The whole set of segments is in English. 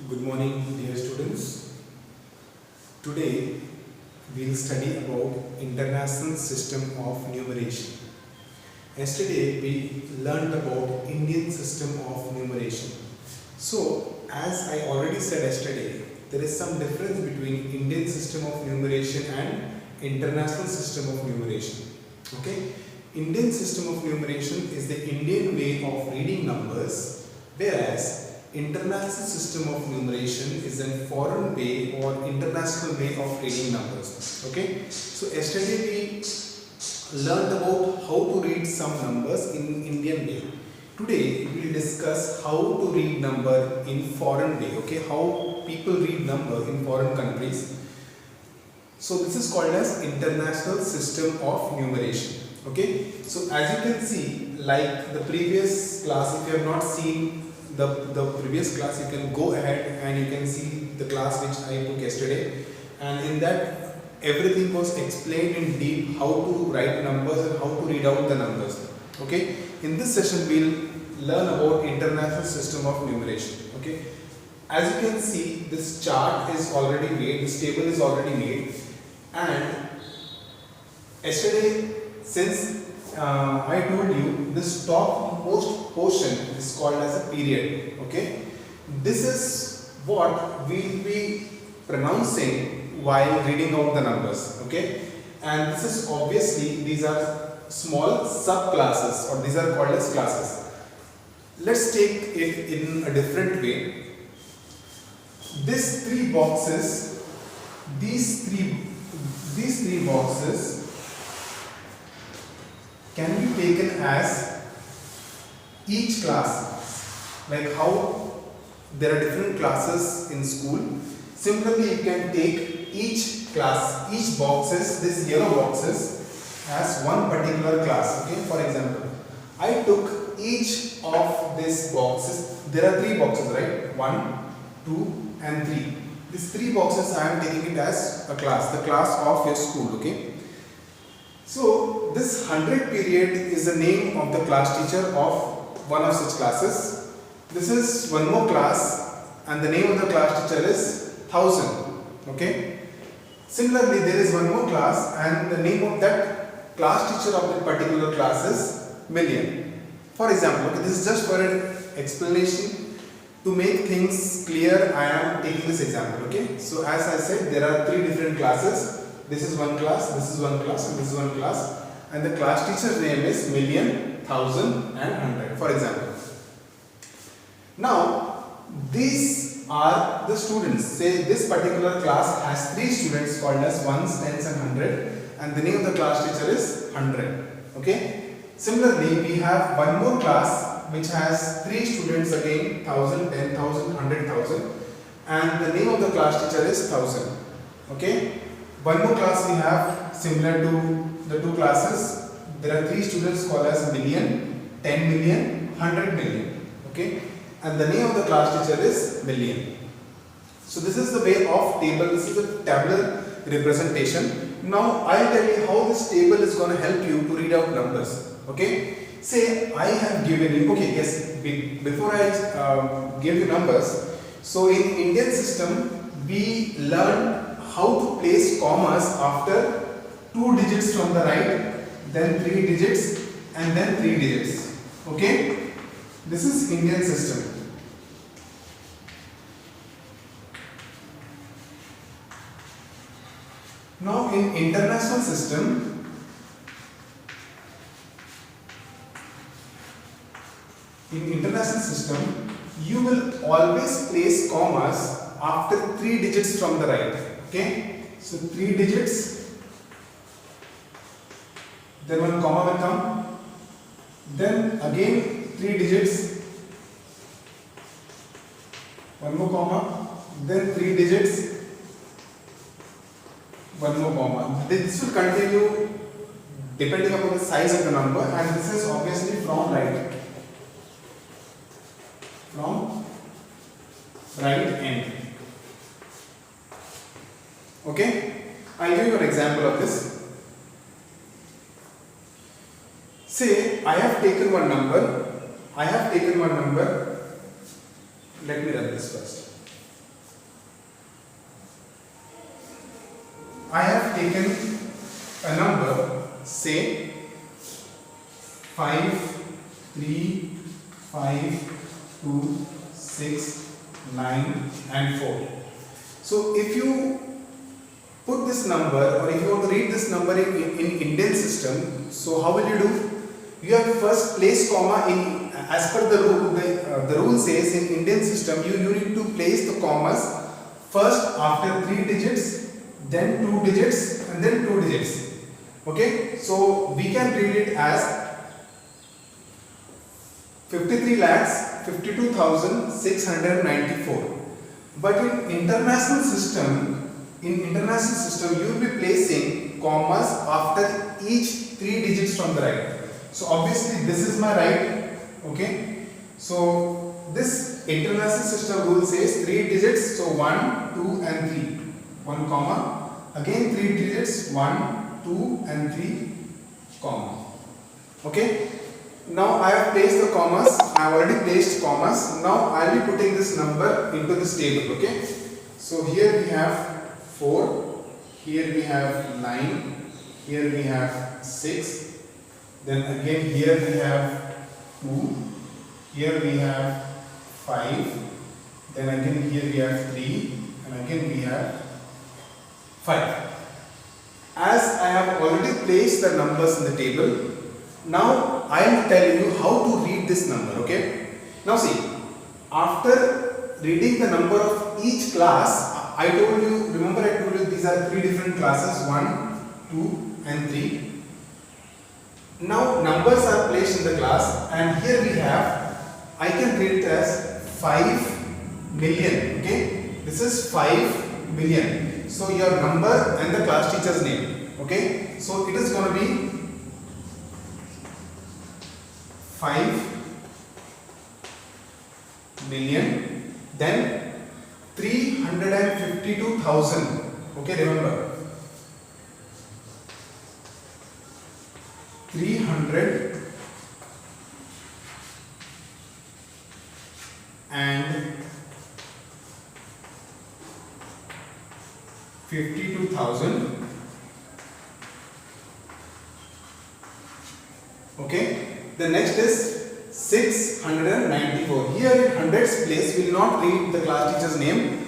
Good morning, dear students. Today we will study about International System of Numeration. Yesterday we learned about Indian System of Numeration. So, as I already said yesterday, there is some difference between Indian System of Numeration and International System of Numeration. Okay? Indian System of Numeration is the Indian way of reading numbers, whereas International System of Numeration is a foreign way or international way of reading numbers. Okay? So yesterday we learned about how to read some numbers in Indian way. Today we will discuss how to read number in foreign way. Okay? How people read number in foreign countries. So this is called as International System of Numeration. Okay? So as you can see, like the previous class, if you have not seen the previous class, you can go ahead and you can see the class which I took yesterday, and in that everything was explained in deep how to write numbers and how to read out the numbers. Okay, in this session we will learn about International System of Numeration. Okay, as you can see, this chart is already made, this table is already made, and yesterday, since I told you this topmost portion is called as a period. Okay, this is what we will be pronouncing while reading out the numbers. Okay, and this is obviously, these are small subclasses, or these are called as classes. Let's take it in a different way. These three boxes, these three boxes can be taken as each class, like how there are different classes in school. Similarly, you can take each class, each boxes, these yellow boxes, as one particular class. Okay, for example, I took each of these boxes. There are three boxes, right? 1, 2 and 3. These three boxes I am taking it as a class, the class of your school. Okay. So this 100 period is the name of the class teacher of one of such classes. This is one more class, and the name of the class teacher is 1000. Okay. Similarly, there is one more class, and the name of that class teacher of that particular class is million. For example, okay, this is just for an explanation. To make things clear, I am taking this example. Okay. So as I said, there are three different classes. This is one class, this is one class, and this is one class, and the class teacher's name is million, 1000 and 100, for example. Now, these are the students. Say this particular class has 3 students called as ones, tens and 100, and the name of the class teacher is 100. Okay. Similarly, we have one more class which has 3 students again, 1000, 10,000, 100,000, and the name of the class teacher is 1000. Okay. One more class we have similar to the two classes. There are 3 students called as million, 10 million, 100 million. Okay, and the name of the class teacher is million. So this is the way of table. This is a tabular representation. Now I'll tell you how this table is going to help you to read out numbers. Okay, say I have given you. Okay, yes. Before I give you numbers, so in Indian system we learn how to place commas after 2 digits from the right, then 3 digits, and then 3 digits. Okay, this is Indian system. Now in international system, you will always place commas after 3 digits from the right. Okay, so 3 digits, then one comma will come, then again 3 digits, one more comma, then 3 digits, one more comma. This will continue depending upon the size of the number, and this is obviously from right end. Okay, I'll give you an example of this. Say I have taken one number. Let me run this first. I have taken a number, say 5, 3, 5, 2, 6, 9 and 4. So if you put this number, or if you want to read this number in Indian system, so how will you do? You have to first place comma in, as per the rule. The rule says in Indian system you need to place the commas first after 3 digits, then 2 digits and then 2 digits. Okay, so we can read it as 53,52,694. But in international system, you will be placing commas after each 3 digits from the right. So obviously this is my right. Okay, so this international system rule says 3 digits, so 1, 2 and 3, 1 comma, again 3 digits, 1, 2 and 3 comma. Okay, now I have placed the commas. I have already placed commas. Now I will be putting this number into this table. Okay, so here we have 4, here we have 9, here we have 6, then again here we have 2, here we have 5, then again here we have 3, and again we have 5. As I have already placed the numbers in the table, now I am telling you how to read this number. Okay, now see, after reading the number of each class, I told you, remember I told you these are 3 different classes, 1, 2 and 3. Now numbers are placed in the class, and here we have, I can read it as 5 million. Okay, this is 5 million. So your number and the class teacher's name. Okay, so it is going to be 5 million, then 352,000. Okay, remember 300 and 52,000. Okay, the next is 694. Here in hundreds place we will not read the class teacher's name.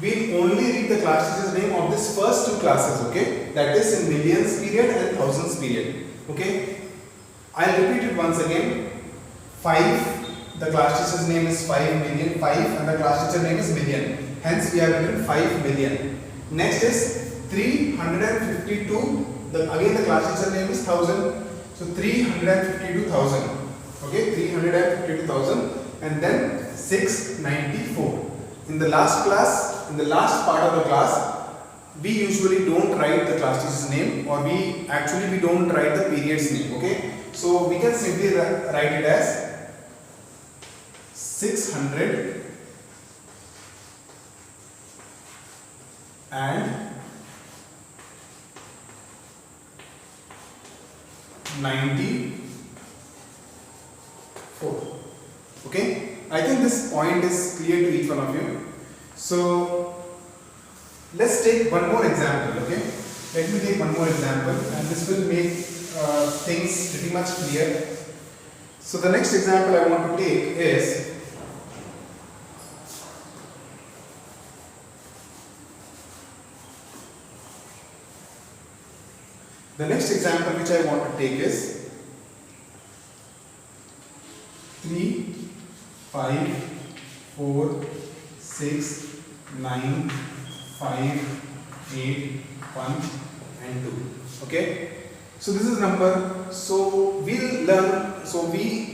We will only read the class teacher's name of this first 2 classes. Okay, that is in millions period and thousands period. Okay, I will repeat it once again. 5, the class teacher's name is 5 million, 5 and the class teacher name is million. Hence we have written 5 million. Next is 352, again the class teacher name is 1000. So 352,000. Okay, 352,000 and then 694. In the last class, in the last part of the class, we usually don't write the class teacher's name, or we don't write the period's name. Okay, so we can simply write it as 600 and 94. Okay, I think this point is clear to each one of you. So let's take one more example. Okay, let me take one more example, and this will make things pretty much clear. So the next example I want to take is which I want to take is 3, 5, 4, 6, 9, 5, 8, 1 and 2. Okay, so this is number. So we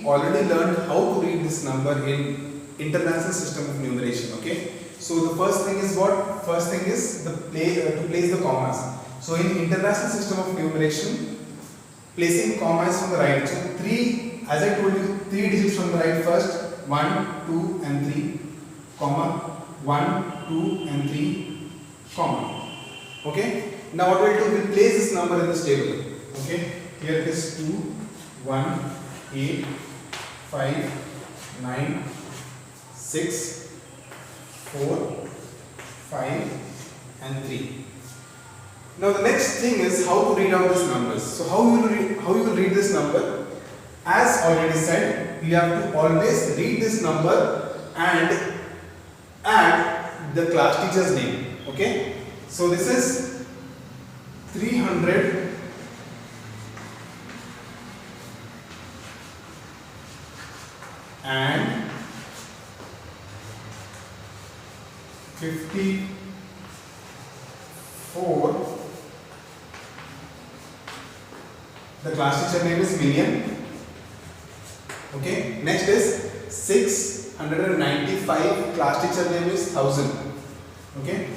already learned how to read this number in International System of Numeration. Okay, so the first thing is what? First thing is to place the commas. So in International System of Numeration, placing commas from the right. So 3, as I told you, 3 digits from the right first, 1, 2 and 3, comma, 1, 2 and 3, comma. Okay, now what we will do, we will place this number in this table. Okay, here it is 2, 1, 8, 5, 9, 6, 4, 5 and 3. Now the next thing is how to read out these numbers. So how you will read this number? As already said, you have to always read this number and add the class teacher's name. Okay. So this is 300 and 54. The class teacher name is Minion. Okay. Next is 695. Class teacher name is 1000. Okay.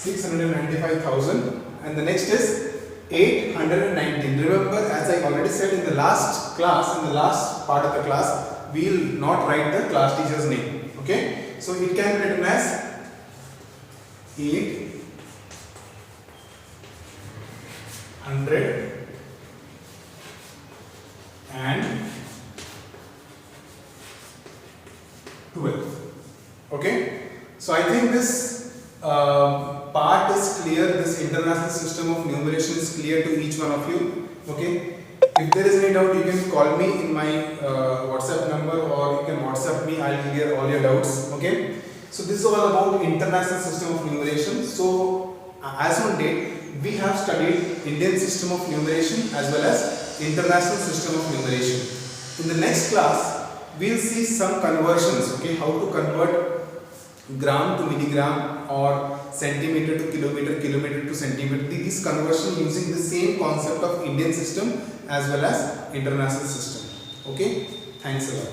$695,000, and the next is 819. Remember, as I already said in the last class, in the last part of the class, we will not write the class teacher's name. Okay, so it can be written as 800 and 12. Okay, so I think this part is clear. This international system of numeration is clear to each one of you. Okay, if there is any doubt, you can call me in my WhatsApp number, or you can WhatsApp me. I'll clear all your doubts. Okay, so this is all about international system of numeration. So as on date, we have studied Indian system of numeration as well as international system of numeration. In the next class, we'll see some conversions. Okay, how to convert gram to milligram or centimeter to kilometer, kilometer to centimeter. These conversion using the same concept of Indian system as well as international system. Okay, thanks a lot.